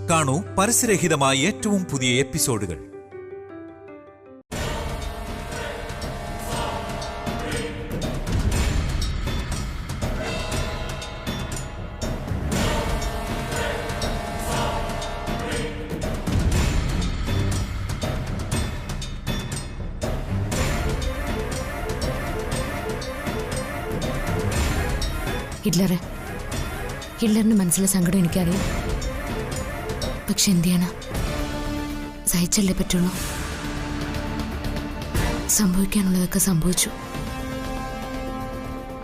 കാണൂ പരസ്യരഹിതമായ ഏറ്റവും പുതിയ എപ്പിസോഡുകൾ. ഹിറ്റ്ലറിന്റെ മനസ്സിലെ സങ്കടം എനിക്കറിയാം. പക്ഷെ എന്ത് ചെയ്യാനാ, സഹിച്ചല്ലേ പറ്റുള്ളൂ. സംഭവിക്കാനുള്ളതൊക്കെ സംഭവിച്ചു.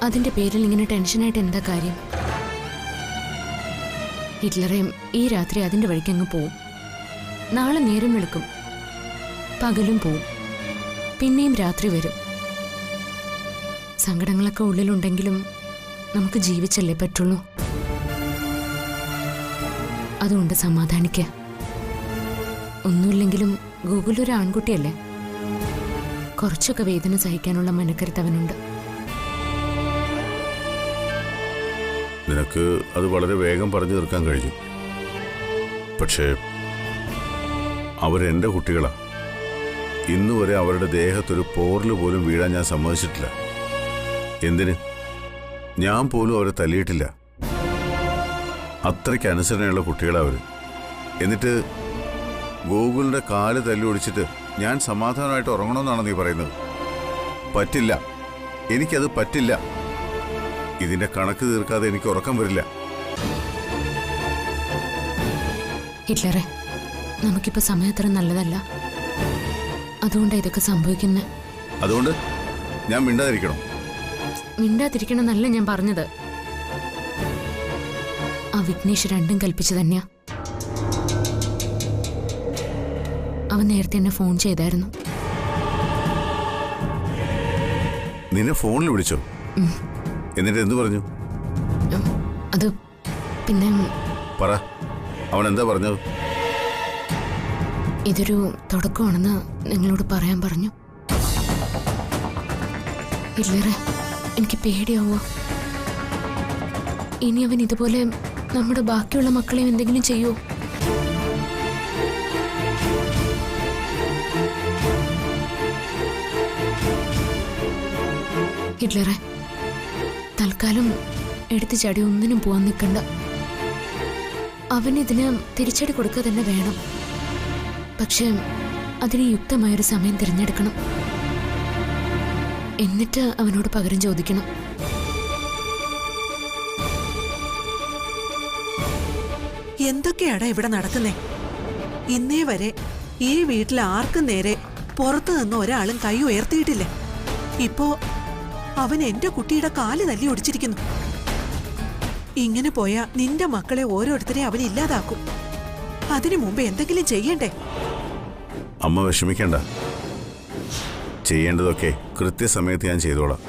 അതിന്റെ പേരിൽ ഇങ്ങനെ ടെൻഷനായിട്ട് എന്താ കാര്യം? ഹിറ്റ്ലറെ ഈ രാത്രി അതിന്റെ വഴിക്കങ്ങ് പോവും. നാളെ നേരം വെളുക്കും, പകലും പോവും, പിന്നെയും രാത്രി വരും. സങ്കടങ്ങളൊക്കെ ഉള്ളിലുണ്ടെങ്കിലും നമുക്ക് ജീവിച്ചല്ലേ പറ്റുള്ളൂ. അതുകൊണ്ട് സമാധാനിക്കുക. ഒന്നുമില്ലെങ്കിലും ഗൂഗിൾ ഒരു ആൺകുട്ടിയല്ലേ, കുറച്ചൊക്കെ വേദന സഹിക്കാനുള്ള മനക്കരുത്ത് അവനുണ്ട്. നിനക്ക് അത് വളരെ വേഗം പറഞ്ഞു തീർക്കാൻ കഴിഞ്ഞു. പക്ഷേ അവരെന്റെ കുട്ടികളാ. ഇന്നുവരെ അവരുടെ ദേഹത്തൊരു പോറല് പോലും വീഴാൻ ഞാൻ സമ്മതിച്ചിട്ടില്ല. എന്തിന്? ഞാൻ പോലും അവരെ തല്ലിയിട്ടില്ല. അത്രയ്ക്ക് അനുസരണയുള്ള കുട്ടികളാവര്. എന്നിട്ട് ഗൂഗിളിന്റെ കാല് തല്ലി ഒടിച്ചിട്ട് ഞാൻ സമാധാനമായിട്ട് ഉറങ്ങണമെന്നാണ് നീ പറയുന്നത്? പറ്റില്ല, എനിക്കത് പറ്റില്ല. ഇതിന്റെ കണക്ക് തീർക്കാതെ എനിക്ക് ഉറക്കം വരില്ല. ഹിറ്റ്ലറെ, നമുക്കിപ്പോ സമയം അത്ര നല്ലതല്ല. അതുകൊണ്ട് ഇതൊക്കെ സംഭവിക്കുന്നത്. അതുകൊണ്ട് ഞാൻ മിണ്ടാതിരിക്കണം? മിണ്ടാതിരിക്കണമെന്നല്ല ഞാൻ പറഞ്ഞത്. ആ വിഘ്നേഷ് രണ്ടും കൽപ്പിച്ചു തന്നെയാ. അവൻ നേരത്തെ എന്നെ ഫോൺ ചെയ്തായിരുന്നു. നിന്നെ ഫോണിൽ വിളിച്ചോ? എന്നിട്ട് എന്തു പറഞ്ഞു? അത് പിന്നെ പറ, അവൻ എന്താ പറഞ്ഞത്? ഇതൊരു തുടക്കമാണെന്ന് നിങ്ങളോട് പറയാൻ പറഞ്ഞു. ഹിറ്റ്ലറെ, എനിക്ക് പേടിയാവോ? ഇനി അവൻ ഇതുപോലെ നമ്മുടെ ബാക്കിയുള്ള മക്കളെയും എന്തെങ്കിലും ചെയ്യോ? ഹിറ്റ്ലറെ, തൽക്കാലം എടുത്തു ചാടി ഒന്നിനും പോവാൻ നിൽക്കണ്ട. അവനിതിന് തിരിച്ചടി കൊടുക്കുക തന്നെ വേണം. പക്ഷെ അതിന് യുക്തമായൊരു സമയം തിരഞ്ഞെടുക്കണം. എന്നിട്ട് അവനോട് പകരം ചോദിക്കണം. എന്തൊക്കെയാടാ ഇവിടെ നടക്കുന്നേ? ഇന്നേ വരെ ഈ വീട്ടിൽ ആർക്കും നേരെ പുറത്തു നിന്ന് ഒരാളും കൈ ഉയർത്തിയിട്ടില്ലേ. ഇപ്പോ അവൻ എന്റെ കുട്ടിയുടെ കാല് തല്ലി ഒടിച്ചിരിക്കുന്നു. ഇങ്ങനെ പോയാ നിന്റെ മക്കളെ ഓരോരുത്തരെ അവൻ ഇല്ലാതാക്കും. അതിനു മുമ്പ് എന്തെങ്കിലും ചെയ്യണ്ടേ? അമ്മ വിഷമിക്കണ്ട. ചെയ്യേണ്ടതൊക്കെ കൃത്യസമയത്ത് ഞാൻ ചെയ്തോളാം.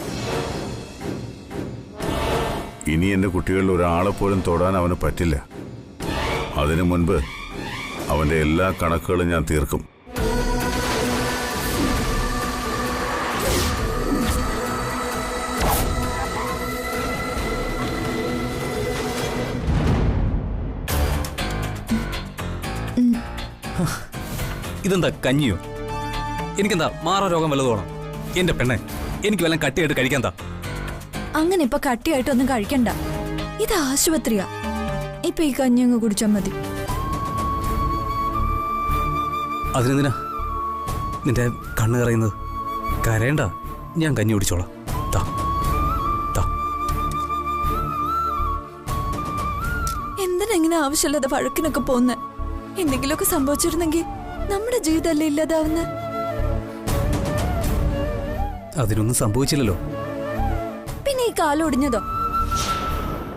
ഇനി എന്റെ കുട്ടികളിൽ ഒരാളെ പോലും തൊടാൻ അവന് പറ്റില്ല. അതിനു മുൻപ് അവന്റെ എല്ലാ കണക്കുകളും ഞാൻ തീർക്കും. ഇതെന്താ കഞ്ഞിയോ? എനിക്കെന്താ മാറാ രോഗം വല്ലതോണം? എന്റെ പെണ്ണെ, എനിക്ക് വല്ലതും കട്ടിയായിട്ട് കഴിക്കാൻ താ. അങ്ങനെ ഇപ്പൊ കട്ടിയായിട്ടൊന്നും കഴിക്കണ്ട. ഇത് ആശുപത്രിയാ. ഇപ്പൊ ഈ കഞ്ഞി അങ്ങ് കുടിച്ചാൽ മതി. അതിനെന്തിനാ നിന്റെ കണ്ണ് കറയുന്നത്? കരയണ്ട, ഞാൻ കഞ്ഞി കുടിച്ചോളാം. എന്തിനാ ഇങ്ങനെ ആവശ്യമില്ലാതെ വഴക്കിനൊക്കെ പോന്നെ? എന്തെങ്കിലുമൊക്കെ സംഭവിച്ചിരുന്നെങ്കിൽ നമ്മുടെ ജീവിതമല്ലേ ഇല്ലാതാവുന്ന? അതിനൊന്നും സംഭവിച്ചില്ലല്ലോ. പിന്നെ ഈ കാലൊടിഞ്ഞതോ,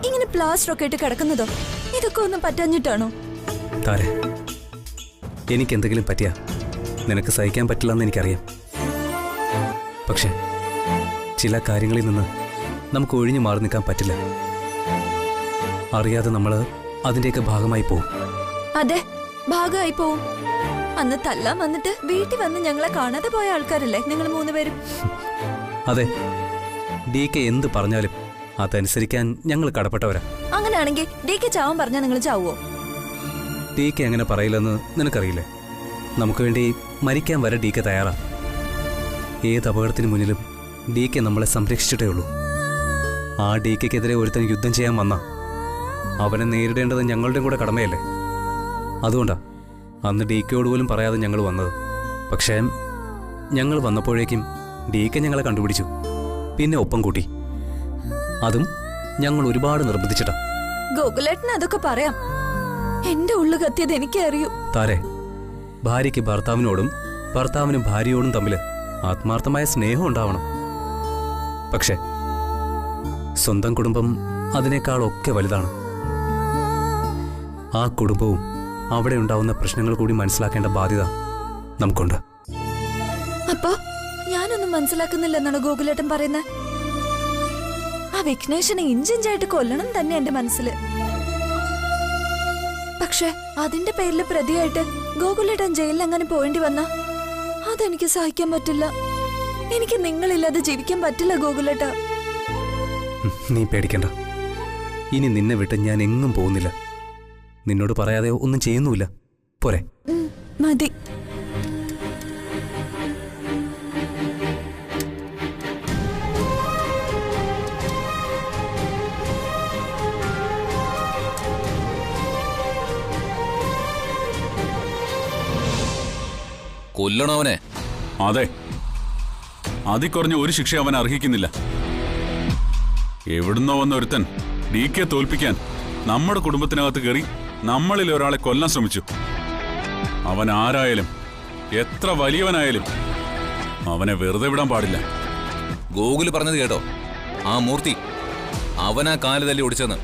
ഇങ്ങനെ പ്ലാസ്റ്റർ ഒക്കെ ഇട്ട് കിടക്കുന്നതോ, ഇതൊക്കെ ഒന്നും പറ്റാഞ്ഞിട്ടാണോ? താരെ, എനിക്ക് എന്തെങ്കിലും പറ്റിയാ നിനക്ക് സഹിക്കാൻ പറ്റില്ലെന്ന് എനിക്കറിയാം. പക്ഷെ ചില കാര്യങ്ങളിൽ നിന്ന് നമുക്ക് ഒഴിഞ്ഞു മാറി നിൽക്കാൻ പറ്റില്ല. അറിയാതെ നമ്മൾ അതിന്റെയൊക്കെ ഭാഗമായി പോവും. അതെ, ഭാഗമായി പോവും. അന്ന് തല്ലാൻ വന്നിട്ട് വീട്ടിൽ വന്ന് ഞങ്ങളെ കാണാതെ പോയ ആൾക്കാരല്ലേ നിങ്ങൾ മൂന്നുപേരും? അതെ, DK എന്ത് പറഞ്ഞാലും അതനുസരിക്കാൻ ഞങ്ങൾ കടപ്പെട്ടവരാ. അങ്ങനെയാണെങ്കിൽ DK ചാവാൻ പറഞ്ഞാൽ നിങ്ങൾ ചാവുവോ? ഡി കെ അങ്ങനെ പറയില്ലെന്ന് നിനക്കറിയില്ലേ? നമുക്ക് വേണ്ടി മരിക്കാൻ വരെ ഡി കെ തയ്യാറാ. ഏത് അപകടത്തിന് മുന്നിലും ഡി കെ നമ്മളെ സംരക്ഷിച്ചിട്ടേ ഉള്ളൂ. ആ ഡി കെക്കെതിരെ ഒരുത്തൻ യുദ്ധം ചെയ്യാൻ വന്ന അവനെ നേരിടേണ്ടത് ഞങ്ങളുടെയും കൂടെ കടമയല്ലേ? അതുകൊണ്ടാ അന്ന് ഡി കെയോട് പോലും പറയാതെ ഞങ്ങൾ വന്നത്. പക്ഷേ ഞങ്ങൾ വന്നപ്പോഴേക്കും ഡി കെ ഞങ്ങളെ കണ്ടുപിടിച്ചു, പിന്നെ ഒപ്പം കൂട്ടി. അതും ഞങ്ങൾ ഒരുപാട് നിർബന്ധിച്ചിട്ടാ. ഗോകുലേട്ടന് അതൊക്കെ പറയാം, എന്റെ ഉള്ളു കത്തിയത് എനിക്കേ അറിയൂ. താരെ, ഭാര്യയ്ക്ക് ഭർത്താവിനോടും ഭർത്താവിനും ഭാര്യയോടും തമ്മിൽ ആത്മാർത്ഥമായ സ്നേഹം ഉണ്ടാവണം. പക്ഷേ സ്വന്തം കുടുംബം അതിനേക്കാളൊക്കെ വലുതാണ്. ആ കുടുംബവും അവിടെ ഉണ്ടാവുന്ന പ്രശ്നങ്ങൾ കൂടി മനസ്സിലാക്കേണ്ട ബാധ്യത നമുക്കുണ്ട്. അപ്പോ ഞാനൊന്നും മനസ്സിലാക്കുന്നില്ലെന്നാണ് ഗോകുലേട്ടൻ പറയുന്നത്? ആ വിഘ്നേശനെ ഇഞ്ചിഞ്ചായിട്ട് കൊല്ലണം തന്നെ എന്റെ മനസ്സില്. പക്ഷെ അതിന്റെ പേരില് പ്രതിയായിട്ട് ഗോകുലേട്ടൻ ജയിലിൽ അങ്ങനെ പോയേണ്ടി വന്ന അതെനിക്ക് സഹിക്കാൻ പറ്റില്ല. എനിക്ക് നിങ്ങളില്ലാതെ ജീവിക്കാൻ പറ്റില്ല ഗോകുലേട്ട. നീ പേടിക്കണ്ട, ഇനി നിന്നെ വിട്ട് ഞാൻ എങ്ങും പോകുന്നില്ല. നിന്നോട് പറയാതെ ഒന്നും ചെയ്യുന്നുമില്ല. പോരെ? മതി. കൊല്ലണവനെ. അതെ, അതിക്കുറഞ്ഞ ഒരു ശിക്ഷ അവൻ അർഹിക്കുന്നില്ല. എവിടുന്നോ വന്ന ഒരുത്തൻ ഡി കെ തോൽപ്പിക്കാൻ നമ്മുടെ കുടുംബത്തിനകത്ത് കയറി നമ്മളിൽ ഒരാളെ കൊല്ലാൻ ശ്രമിച്ചു. അവൻ ആരായാലും എത്ര വലിയവനായാലും അവനെ വെറുതെ വിടാൻ പാടില്ല. ഗോകുല് പറഞ്ഞത് കേട്ടോ? ആ മൂർത്തി അവനാ കാല് തല്ലി ഒടിച്ചെന്ന്.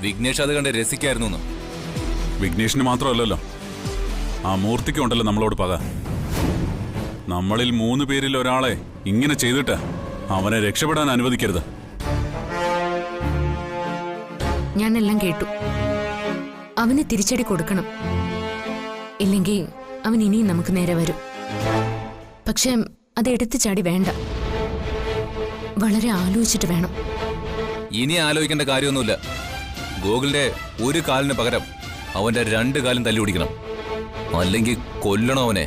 വിഘ്നേഷ് അത് കണ്ട് രസിക്കായിരുന്നു. വിഘ്നേഷിന് മാത്രമല്ലല്ലോ, ആ മൂർത്തിക്കുണ്ടല്ലോ നമ്മളോട് പക. നമ്മളിൽ 3 പേരിൽ ഒരാളെ ഇങ്ങനെ ചെയ്തിട്ട് അവനെ രക്ഷപ്പെടാൻ അനുവദിക്കരുത്. ഞാനെല്ലാം കേട്ടു. അവന് തിരിച്ചടി കൊടുക്കണം, ഇല്ലെങ്കിൽ അവൻ ഇനിയും നമുക്ക് നേരെ വരും. പക്ഷെ അത് എടുത്തു ചാടി വേണ്ട, വളരെ ആലോചിച്ചിട്ട് വേണം. ഇനി ആലോചിക്കേണ്ട കാര്യമൊന്നുമില്ല. ഗോകുലിന്റെ ഒരു കാലിന് പകരം അവന്റെ 2 കാലും തല്ലി ഓടിക്കണം, അല്ലെങ്കിൽ കൊല്ലണം അവനെ.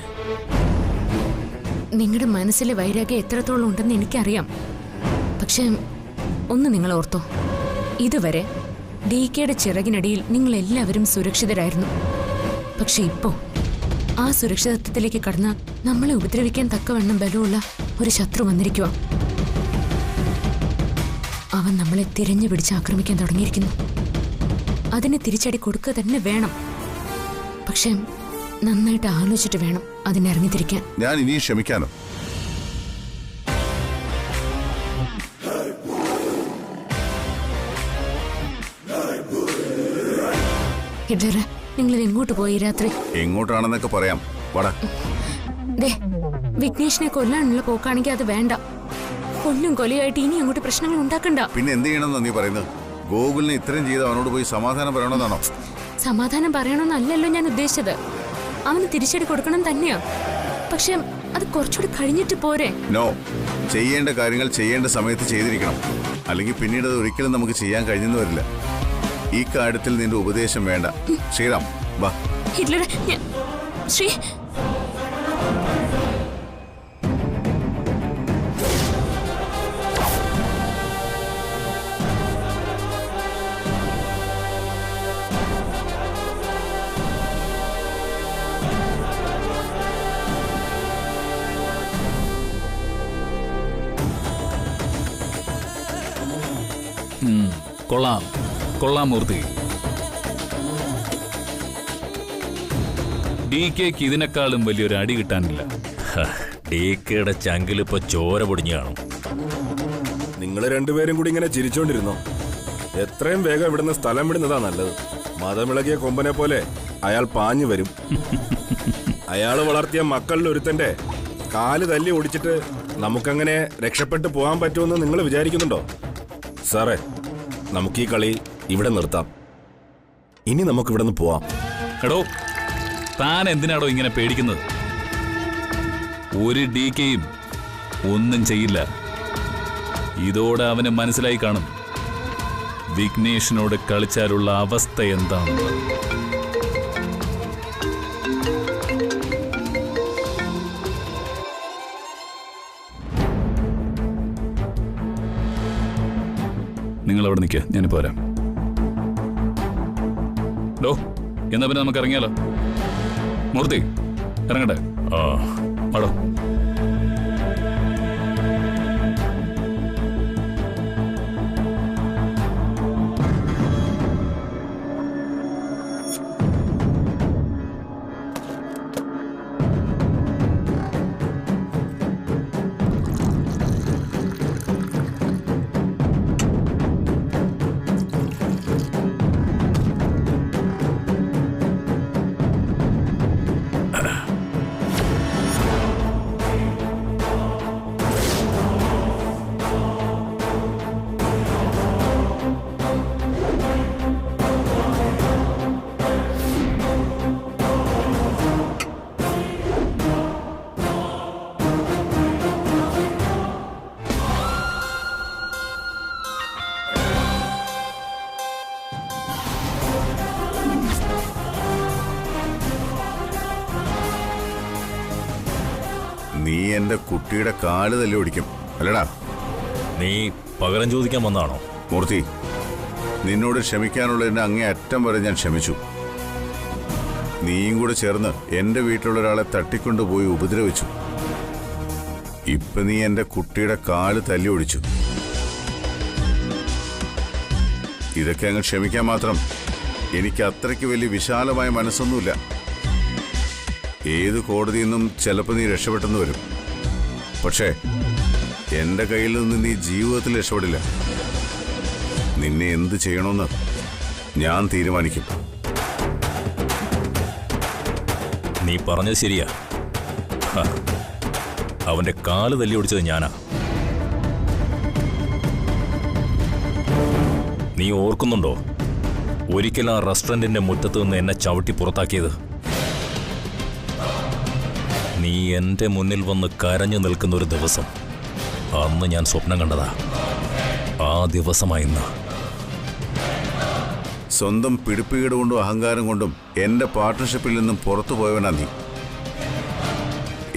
നിങ്ങളുടെ മനസ്സിലെ വൈരാഗ്യം എത്രത്തോളം ഉണ്ടെന്ന് എനിക്കറിയാം. പക്ഷെ ഒന്ന് നിങ്ങൾ ഓർത്തോ, ഇതുവരെ ഡി കെയുടെ ചിറകിനടിയിൽ നിങ്ങൾ എല്ലാവരും സുരക്ഷിതരായിരുന്നു. പക്ഷെ ഇപ്പോ ആ സുരക്ഷിതത്വത്തിലേക്ക് കടന്ന് നമ്മളെ ഉപദ്രവിക്കാൻ തക്കവണ്ണം ബലമുള്ള ഒരു ശത്രു വന്നിരിക്കുക. അവൻ നമ്മളെ തിരഞ്ഞു പിടിച്ച് ആക്രമിക്കാൻ തുടങ്ങിയിരിക്കുന്നു. അതിന് തിരിച്ചടി കൊടുക്കുക തന്നെ വേണം. പക്ഷെ നന്നായിട്ട് ആലോചിച്ചിട്ട് വേണം അതിനിറങ്ങിത്തിരിക്കാൻ. ഞാൻ ഇനിയും ക്ഷമിക്കാനോ? ഹിറ്റ്ലറെ, നിങ്ങൾ എങ്ങോട്ട് പോയി രാത്രി? എങ്ങോട്ടാണെന്നൊക്കെ പറയാം. വടാ. ദേ, വിഘ്നേഷിനെ കൊല്ലാനുള്ള പോക്കാണെങ്കിൽ അത് വേണ്ട. കൊല്ലും കൊലയായിട്ട് ഇനി അങ്ങോട്ട് പ്രശ്നങ്ങൾ ഉണ്ടാക്കണ്ട. പിന്നെ എന്ത് ചെയ്യണമെന്നാ നീ പറയുന്നത്? ഗോകുലിനെ ഇത്രയും ചെയ്ത് അവനോട് പോയി സമാധാനം പറയണമെന്നാണോ? സമാധാനം പറയണമെന്നല്ലല്ലോ ഞാൻ ഉദ്ദേശിച്ചത്. അവന് തിരിച്ചടി കൊടുക്കണം തന്നെയാ. പക്ഷെ അത് കുറച്ചുകൂടി കഴിഞ്ഞിട്ട് പോരെ? നോ, ചെയ്യേണ്ട കാര്യങ്ങൾ ചെയ്യേണ്ട സമയത്ത് ചെയ്തിരിക്കണം. അല്ലെങ്കിൽ പിന്നീട് അത് ഒരിക്കലും നമുക്ക് ചെയ്യാൻ കഴിഞ്ഞെന്ന് വരില്ല. ഈ കാര്യത്തിൽ നിന്റെ ഉപദേശം വേണ്ട. ശ്രീറാം, വാ. ഹിറ്റ്ലറെ, ശ്രീ, കൊള്ളാം കൊള്ളാം മൂർത്തി. ഡി കെക്ക് ഇതിനേക്കാളും വലിയൊരു അടി കിട്ടാനില്ല. ഡി കെയുടെ ചങ്കിലിപ്പോ ചോര പൊടിഞ്ഞു കാണും. നിങ്ങൾ രണ്ടുപേരും കൂടി ഇങ്ങനെ ചിരിച്ചോണ്ടിരുന്നോ? എത്രയും വേഗം ഇവിടുന്ന് സ്ഥലം വിടുന്നതാ നല്ലത്. മതമിളകിയ കൊമ്പനെ പോലെ അയാൾ പാഞ്ഞു വരും. അയാള് വളർത്തിയ മക്കളിൽ ഒരുത്തന്റെ കാല് തല്ലി ഓടിച്ചിട്ട് നമുക്കങ്ങനെ രക്ഷപ്പെട്ടു പോകാൻ പറ്റുമെന്ന് നിങ്ങൾ വിചാരിക്കുന്നുണ്ടോ? സാറേ, നമുക്ക് ഈ കളി ഇവിടെ നിർത്താം. ഇനി നമുക്ക് ഇവിടെ നിന്ന് പോവാം. എടോ, താൻ എന്തിനാടോ ഇങ്ങനെ പേടിക്കുന്നത്? ഒരു ഡി കെയും ഒന്നും ചെയ്യില്ല. ഇതോടെ അവന് മനസ്സിലായി കാണും വിഘ്നേഷിനോട് കളിച്ചാലുള്ള അവസ്ഥ എന്താണെന്ന്. അവിടെ നിൽക്കുക, ഞാനിപ്പോ വരാം. ഡോ, എന്നാ പിന്നെ നമുക്ക് ഇറങ്ങിയാലോ? മൂർത്തി, ഇറങ്ങട്ടെ? ആടോ. നീ എന്റെ കുട്ടിയുടെ കാല് തല്ലി ഓടിക്കും അല്ലടാ? നീ പകരം ചോദിക്കാൻ വന്നാണോ? മൂർത്തി, നിന്നോട് ക്ഷമിക്കാനുള്ളതിന്റെ അങ്ങേ അറ്റം വരെ ഞാൻ ക്ഷമിച്ചു. നീയും കൂടെ ചേർന്ന് എന്റെ വീട്ടിലുള്ള ഒരാളെ തട്ടിക്കൊണ്ടുപോയി ഉപദ്രവിച്ചു. ഇപ്പൊ നീ എന്റെ കുട്ടിയുടെ കാല് തല്ലി ഓടിച്ചു. ഇതൊക്കെ അങ്ങ് ക്ഷമിക്കാൻ മാത്രം എനിക്ക് അത്രയ്ക്ക് വലിയ വിശാലമായ മനസ്സൊന്നുമില്ല. ഏത് കോടതിയിൽ നിന്നും ചിലപ്പോൾ നീ രക്ഷപ്പെട്ടെന്ന് വരും. പക്ഷേ എന്റെ കയ്യിൽ നിന്ന് നീ ജീവിതത്തിൽ രക്ഷപ്പെടില്ല. നിന്നെ എന്ത് ചെയ്യണമെന്ന് ഞാൻ തീരുമാനിക്കും. നീ പറഞ്ഞത് ശരിയാ. അവന്റെ കാല് തല്ലി ഓടിച്ചത് ഞാനാ. നീ ഓർക്കുന്നുണ്ടോ ഒരിക്കൽ ആ റെസ്റ്റോറന്റിന്റെ മുറ്റത്ത് നിന്ന് എന്നെ ചവിട്ടി പുറത്താക്കിയത്? നീ എന്റെ മുന്നിൽ വന്ന് കരഞ്ഞു നിൽക്കുന്ന ഒരു ദിവസം അന്ന് ഞാൻ സ്വപ്നം കണ്ടതാ. ആ ദിവസമായിന്ന്. സ്വന്തം പിടിപ്പുകേട് കൊണ്ടും അഹങ്കാരം കൊണ്ടും എന്റെ പാർട്ട്ണർഷിപ്പിൽ നിന്നും പുറത്തു പോയവനാ നീ.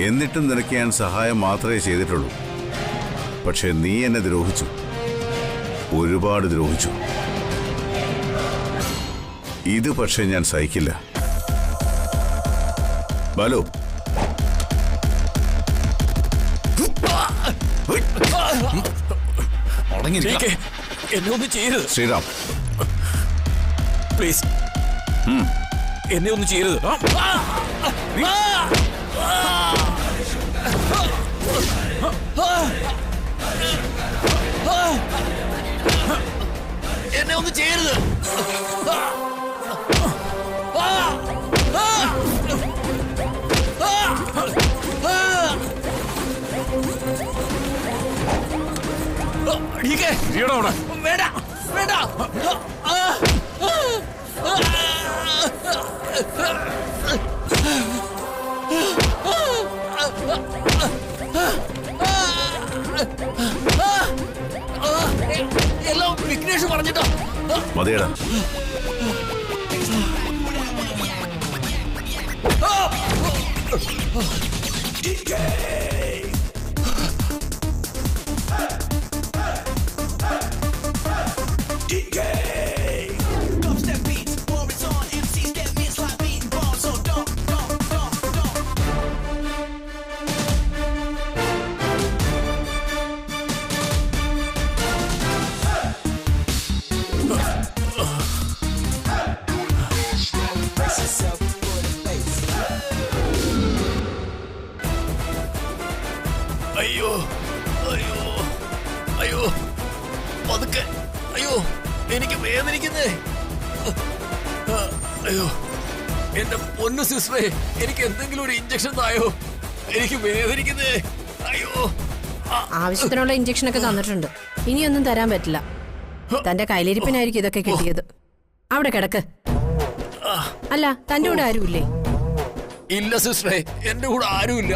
എന്നിട്ടും നിനക്ക് ഞാൻ സഹായം മാത്രമേ ചെയ്തിട്ടുള്ളൂ. പക്ഷെ നീ എന്നെ ദ്രോഹിച്ചു, ഒരുപാട് ദ്രോഹിച്ചു. ഇത് പക്ഷെ ഞാൻ സഹിക്കില്ല. ബാലു, എന്നെ ഒന്ന് ചെയ്യരുത് ശ്രീറാം. പ്ലീസ്, എന്നെ ഒന്നും ചെയ്യരുത്. എന്നെ ഒന്നും ചെയ്യരുത്. വേണ്ട വേണ്ട. എല്ലാം വിഘ്നേഷ് പറഞ്ഞിട്ടോ? മതിയടാ. അയ്യോ അയ്യോ അയ്യോ, പതുക്കെ. അയ്യോ, എനിക്ക് വേദനിക്കുന്നേ. അയ്യോ, എന്റെ പൊന്നു സിസ്റ്ററെ, എനിക്ക് എന്തെങ്കിലും ഒരു ഇഞ്ചക്ഷൻ തായോ? എനിക്ക് വേദനിക്കുന്നേ. അയ്യോ. ആവശ്യത്തിനുള്ള ഇഞ്ചക്ഷൻ ഒക്കെ തന്നിട്ടുണ്ട്. ഇനിയൊന്നും തരാൻ പറ്റില്ല. തന്റെ കയ്യിലിരിപ്പിനായിരിക്കും ഇതൊക്കെ കിട്ടിയത്. അവിടെ കിടക്ക്. അല്ല, തന്റെ കൂടെ ആരുമില്ലേ? ഇല്ല സിസ്റ്ററെ, എന്റെ കൂടെ ആരുമില്ല.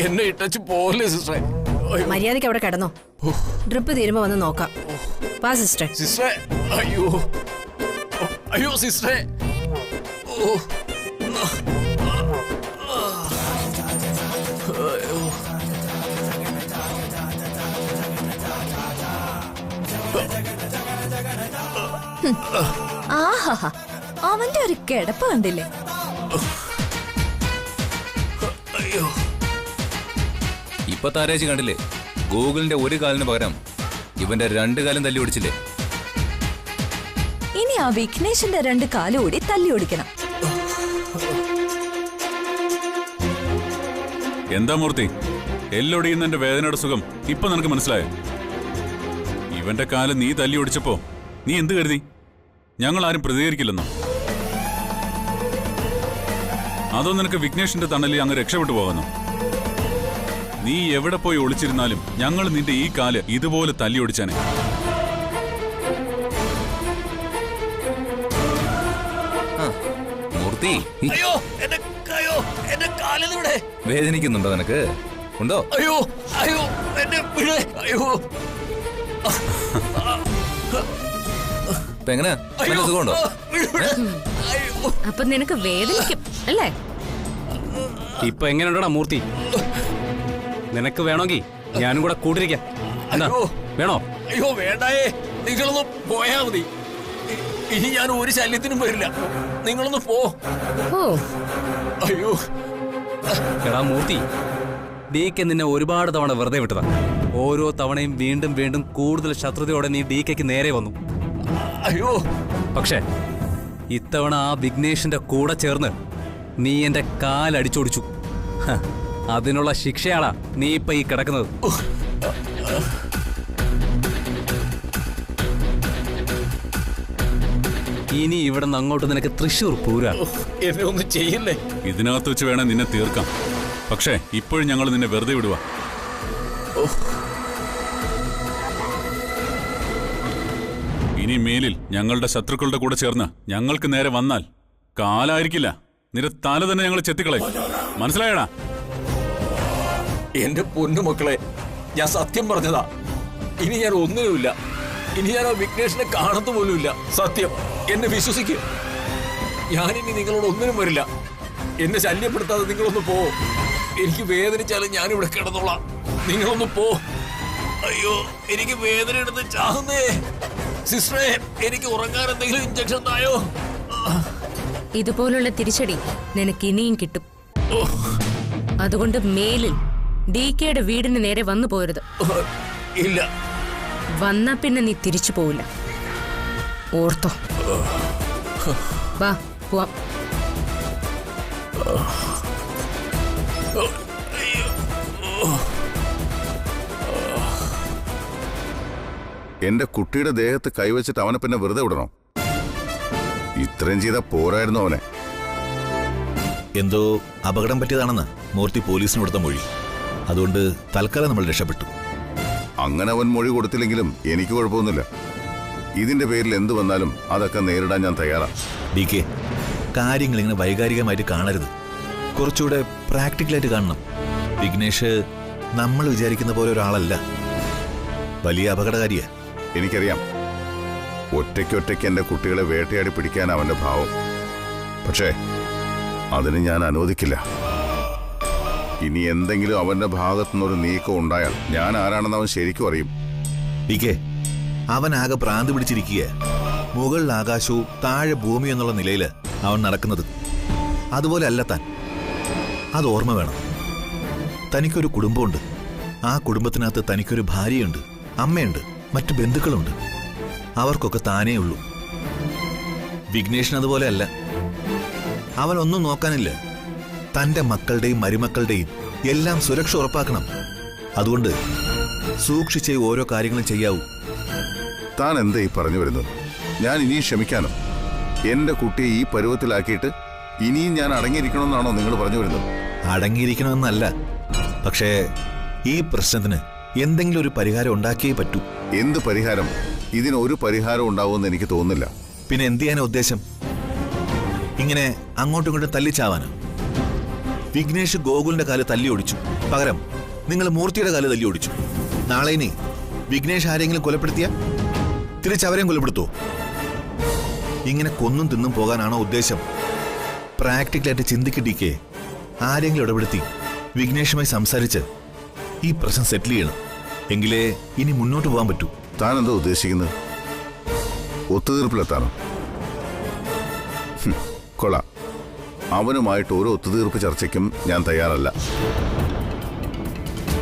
എന്നെ ഇട്ടച്ച് പോലെ സിസ്റ്ററെ. മര്യാദയ്ക്ക് അവിടെ കിടന്നോ. ഡ്രിപ്പ് തീരുമ്പോ വന്ന് നോക്കാം. വാ സിസ്റ്ററെ. സിസ്റ്ററെ, അയ്യോ അയ്യോ സിസ്റ്ററെ. ഓ, ആഹാ, അവന്റെ ഒരു കിടപ്പ് കണ്ടില്ലേ? ഇപ്പൊ താരേച്ചി കണ്ടില്ലേ, ഗൂഗിളിന്റെ ഒരു കാലിന് പകരം ഇവന്റെ 2 കാലും തല്ലി ഓടിച്ചില്ലേ? ഇനി ആ വിഘ്നേഷിന്റെ 2 കാലും കൂടി തല്ലി ഓടിക്കണം. എന്താ മൂർത്തി, എല്ലൊടിയുന്നതിന്റെ വേദനയുടെ സുഖം ഇപ്പൊ നിനക്ക് മനസ്സിലായോ? ഇവന്റെ കാല് നീ തല്ലി ഓടിച്ചപ്പോ നീ എന്ത് കരുതി? ഞങ്ങൾ ആരും പ്രതികരിക്കില്ലെന്നോ? അതോ നിനക്ക് വിഘ്നേഷിന്റെ തണലിൽ അങ്ങ് രക്ഷപ്പെട്ടു പോകുന്നു? നീ എവിടെ പോയി ഒളിച്ചിരുന്നാലും ഞങ്ങൾ നിന്റെ ഈ കാല് ഇതുപോലെ തല്ലി ഓടിച്ചാനെ. മൂർത്തി, വേദനിക്കുന്നുണ്ടോ നിനക്ക്? ഉണ്ടോ? ഇപ്പൊ എങ്ങനെ, നല്ല സുഖമുണ്ടോ? അപ്പൊ നിനക്ക് വേദനിക്കും അല്ലേ? ഇപ്പൊ എങ്ങനെയുണ്ടോടാ മൂർത്തി? നിനക്ക് വേണമെങ്കിൽ ഞാനും കൂടെ കൂട്ടിരിക്കാം. എന്താ വേണോ? അയ്യോ വേണ്ടായേ, നിങ്ങളൊന്ന് പോയാ മതി. ഇനി ഞാൻ ഒരു ശല്യത്തിനും വരില്ല. നിങ്ങളൊന്ന് പോ. അയ്യോ എടാ മൂർത്തി, DK നിന്നെ ഒരുപാട് തവണ വെറുതെ വിട്ടതാ. ഓരോ തവണയും വീണ്ടും വീണ്ടും കൂടുതൽ ശത്രുതയോടെ നീ DKക്ക് നേരെ വന്നു. അയ്യോ, പക്ഷേ ഇത്തവണ ആ വിഘ്നേഷിന്റെ കൂടെ ചേർന്ന് നീ എന്റെ കാലടിച്ചോടിച്ചു. അതിനുള്ള ശിക്ഷയാളാ നീ ഇപ്പൊ ഈ കിടക്കുന്നത്. ഇനി ഇവിടെ നിന്ന് അങ്ങോട്ട് നിനക്ക് തൃശ്ശൂർ പൂരാ. എന്നെ ഒന്നും ചെയ്യില്ലേ? ഇതിനകത്ത് വെച്ച് വേണേ നിന്നെ തീർക്കാം. പക്ഷേ ഇപ്പോഴും ഞങ്ങൾ നിന്നെ വെറുതെ വിടുക. ഇനി മേലിൽ ഞങ്ങളുടെ ശത്രുക്കളുടെ കൂടെ ചേർന്ന് ഞങ്ങൾക്ക് നേരെ വന്നാൽ കാലായിരിക്കില്ല, നിന്റെ തല തന്നെ ഞങ്ങൾ ചെത്തിക്കളയും. മനസ്സിലായടാ? എന്റെ പൊന്നുമക്കളെ, ഞാൻ സത്യം പറഞ്ഞതാ. ഇനി ഞാൻ ഒന്നിനുമില്ല. ഇനി ഞാൻ ആ വിഘ്നേഷിനെ കാണത്തു പോലുമില്ല. സത്യം, എന്നെ വിശ്വസിക്കുക. ഞാനിനി നിങ്ങളോട് ഒന്നിനും വരില്ല. എന്നെ ശല്യപ്പെടുത്താതെ നിങ്ങളൊന്ന് പോ. എനിക്ക് വേദനിച്ചാലും ഞാനിവിടെ കിടന്നോളാം. നിങ്ങളൊന്ന് പോ. അയ്യോ, എനിക്ക് വേദന എടുത്ത് ചാകുന്നേ. സിസ്റ്ററെ, എനിക്ക് ഉറങ്ങാൻ എന്തെങ്കിലും ഇഞ്ചക്ഷൻ തായോ? ഇതുപോലുള്ള തിരിച്ചടി നിനക്ക് ഇനിയും കിട്ടും. അതുകൊണ്ട് മേലിൽ DKയുടെ വീടിന് നേരെ വന്നു പോരുത്. ഇല്ല. വന്നാ പിന്നെ നീ തിരിച്ചു പോവില്ല. ഓർത്തോ? വാ പോവാം. എന്റെ കുട്ടിയുടെ ദേഹത്ത് കൈവച്ചിട്ട് അവനെ പിന്നെ വെറുതെ വിടണോ? ഇത്രയും ചെയ്താ പോരായിരുന്നു അവനെ. എന്തോ അപകടം പറ്റിയതാണെന്ന് മൂർത്തി പോലീസിന് കൊടുത്ത മൊഴി. അതുകൊണ്ട് തൽക്കാലം നമ്മൾ രക്ഷപ്പെട്ടു. അങ്ങനെ അവൻ മൊഴി കൊടുത്തില്ലെങ്കിലും എനിക്ക് കുഴപ്പമൊന്നുമില്ല. ഇതിന്റെ പേരിൽ എന്തു വന്നാലും അതൊക്കെ നേരിടാൻ ഞാൻ തയ്യാറാണ്. DK, കാര്യങ്ങൾ ഇങ്ങനെ വൈകാരികമായിട്ട് കാണരുത്. കുറച്ചുകൂടെ പ്രാക്ടിക്കലായിട്ട് കാണണം. വിഘ്നേഷ് നമ്മൾ വിചാരിക്കുന്ന പോലെ ഒരാളല്ല. വലിയ അപകടകാരിയാ. എനിക്കറിയാം. ഒറ്റയ്ക്കൊറ്റയ്ക്ക് എന്റെ കുട്ടികളെ വേട്ടയാടി പിടിക്കാൻ അവന്റെ ഭാവം. പക്ഷേ അതിന് ഞാൻ അനുവദിക്കില്ല. ഇനി എന്തെങ്കിലും അവന്റെ ഭാഗത്തുനിന്നൊരു നീക്കം ഉണ്ടായാൽ ഞാൻ ആരാണെന്ന് അവൻ ശരിക്കും അറിയും. DK, അവൻ ആകെ ഭ്രാന്ത് പിടിച്ചിരിക്കുക. മുകളിൽ ആകാശവും താഴെ ഭൂമി എന്നുള്ള നിലയിൽ അവൻ നടക്കുന്നത്. അതുപോലെ അല്ല താൻ. അത് ഓർമ്മ വേണം. തനിക്കൊരു കുടുംബമുണ്ട്. ആ കുടുംബത്തിനകത്ത് തനിക്കൊരു ഭാര്യയുണ്ട്, അമ്മയുണ്ട്, മറ്റു ബന്ധുക്കളുണ്ട്. അവർക്കൊക്കെ താനേ ഉള്ളൂ. വിഘ്നേഷിന് അതുപോലെ അല്ല. അവനൊന്നും നോക്കാനില്ല. തന്റെ മക്കളുടെയും മരുമക്കളുടെയും എല്ലാം സുരക്ഷ ഉറപ്പാക്കണം. അതുകൊണ്ട് സൂക്ഷിച്ചേ ഓരോ കാര്യങ്ങളും ചെയ്യാവൂ. താൻ എന്താ ഈ പറഞ്ഞു വരുന്നത്? ഞാൻ ഇനിയും ക്ഷമിക്കാനോ? എന്റെ കുട്ടിയെ ഈ പരുവത്തിലാക്കിയിട്ട് ഇനിയും ഞാൻ അടങ്ങിയിരിക്കണമെന്നാണോ നിങ്ങൾ പറഞ്ഞു വരുന്നത്? അടങ്ങിയിരിക്കണമെന്നല്ല, പക്ഷേ ഈ പ്രശ്നത്തിന് എന്തെങ്കിലും ഒരു പരിഹാരം ഉണ്ടാക്കിയേ പറ്റൂ. എന്ത് പരിഹാരം? ഇതിനൊരു പരിഹാരം ഉണ്ടാവുമെന്ന് എനിക്ക് തോന്നുന്നില്ല. പിന്നെ എന്ത് ചെയ്യാനാ ഉദ്ദേശം? ഇങ്ങനെ അങ്ങോട്ടും ഇങ്ങോട്ടും തല്ലിച്ചാവാനോ? വിഘ്നേഷ് ഗോകുലിന്റെ കാല് തല്ലി ഓടിച്ചു. പകരം നിങ്ങൾ മൂർത്തിയുടെ കാല് തല്ലി ഓടിച്ചു. നാളെ ഇനി വിഘ്നേഷ് ആരെങ്കിലും കൊലപ്പെടുത്തിയ തിരിച്ചവരെയും കൊലപ്പെടുത്തുവോ? ഇങ്ങനെ കൊന്നും തിന്നും പോകാനാണോ ഉദ്ദേശം? പ്രാക്ടിക്കലായിട്ട് ചിന്തിക്കിട്ടിക്കേ. ആരെങ്കിലും ഇടപെടുത്തി വിഘ്നേഷുമായി സംസാരിച്ച് ഈ പ്രശ്നം സെറ്റിൽ ചെയ്യണം. എങ്കിലേ ഇനി മുന്നോട്ട് പോകാൻ പറ്റൂ. താൻ എന്താ ഉദ്ദേശിക്കുന്നത്? ഒത്തുതീർപ്പിലെത്താനോ? കൊള്ളാം. അവനുമായിട്ട് ഒരു ഒത്തുതീർപ്പ് ചർച്ചയ്ക്കും ഞാൻ തയ്യാറല്ല.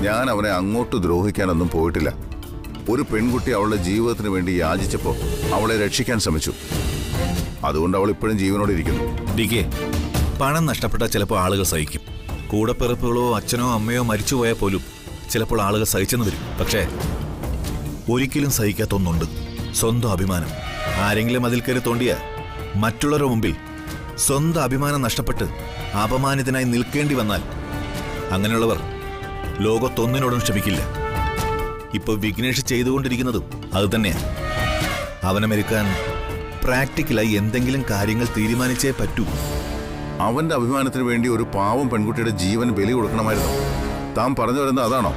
ഞാൻ അവനെ അങ്ങോട്ട് ദ്രോഹിക്കാനൊന്നും പോയിട്ടില്ല. ഒരു പെൺകുട്ടി അവളുടെ ജീവിതത്തിന് വേണ്ടി യാചിച്ചപ്പോൾ അവളെ രക്ഷിക്കാൻ ശ്രമിച്ചു. അതുകൊണ്ട് അവൾ ഇപ്പോഴും ജീവനോടെ ഇരിക്കുന്നു. ഡികെ, പണം നഷ്ടപ്പെട്ടാൽ ചിലപ്പോൾ ആളുകൾ സഹിക്കും. കൂടപ്പിറപ്പുകളോ അച്ഛനോ അമ്മയോ മരിച്ചുപോയാൽ പോലും ചിലപ്പോൾ ആളുകൾ സഹിച്ചെന്ന് വരും. പക്ഷേ ഒരിക്കലും സഹിക്കാത്ത ഒന്നുണ്ട്: സ്വന്തം അഭിമാനം. ആരെങ്കിലും അതിൽ കയറി തോണ്ടിയ മറ്റുള്ളവരുടെ മുമ്പിൽ സ്വന്തം അഭിമാനം നഷ്ടപ്പെട്ട് അപമാനിതനായി നിൽക്കേണ്ടി വന്നാൽ അങ്ങനെയുള്ളവർ ലോകത്തൊന്നിനോടും ക്ഷമിക്കില്ല. ഇപ്പൊ വിഘ്നേഷ് ചെയ്തുകൊണ്ടിരിക്കുന്നതും അത് തന്നെയാണ്. അവനെ മെരുക്കാൻ പ്രാക്ടിക്കലായി എന്തെങ്കിലും കാര്യങ്ങൾ തീരുമാനിച്ചേ പറ്റൂ. അവന്റെ അഭിമാനത്തിന് വേണ്ടി ഒരു പാവം പെൺകുട്ടിയുടെ ജീവൻ ബലി കൊടുക്കണമായിരുന്നു. താൻ പറഞ്ഞു വരുന്നത് അതാണോ?